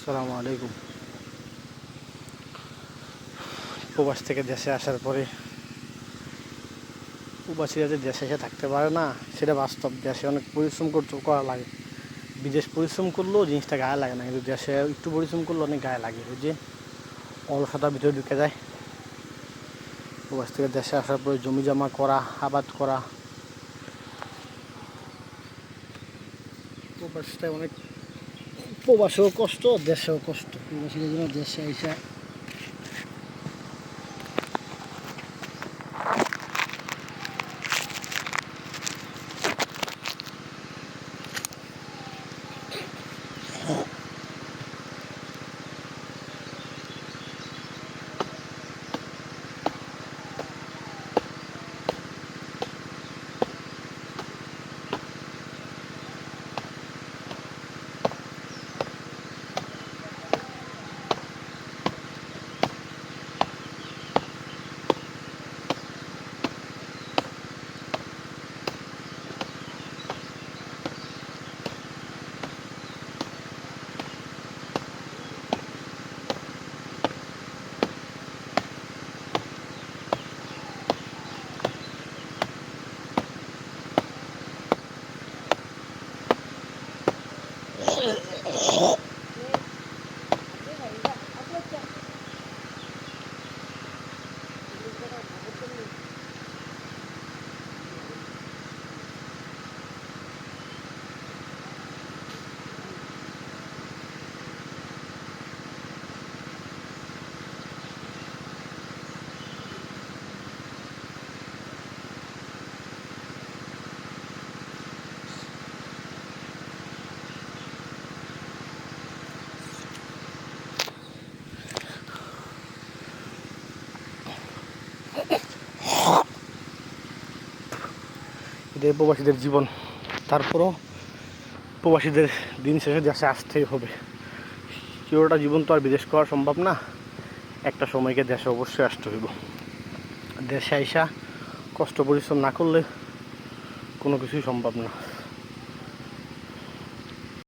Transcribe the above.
আসসালামু আলাইকুম। প্রবাস থেকে দেশে আসার পরে প্রবাসীরা যে দেশে এসে থাকতে পারে না, সেটা বাস্তব। দেশে অনেক পরিশ্রম করা লাগে। বিদেশ পরিশ্রম করলেও জিনিসটা গায়ে লাগে না, কিন্তু দেশে একটু পরিশ্রম করলে অনেক গায়ে লাগে। ওই যে অলসতার ভিতরে ঢুকে যায়। প্রবাস থেকে দেশে আসার পরে জমি জমা করা, আবাদ করা, প্রবাসটা অনেক, প্রবাসেও কষ্ট, দেশেও কষ্ট। প্রবাসীদের জন্য দেশে এসে এটাই প্রবাসীদের জীবন। তারপরও প্রবাসীদের দিন শেষে দেশে আসতেই হবে। পুরোটা জীবন তো আর বিদেশ করা সম্ভব না। একটা সময়কে দেশে অবশ্যই আসতে হইব। দেশে আইসা কষ্ট পরিশ্রম না করলে কোনো কিছুই সম্ভব না।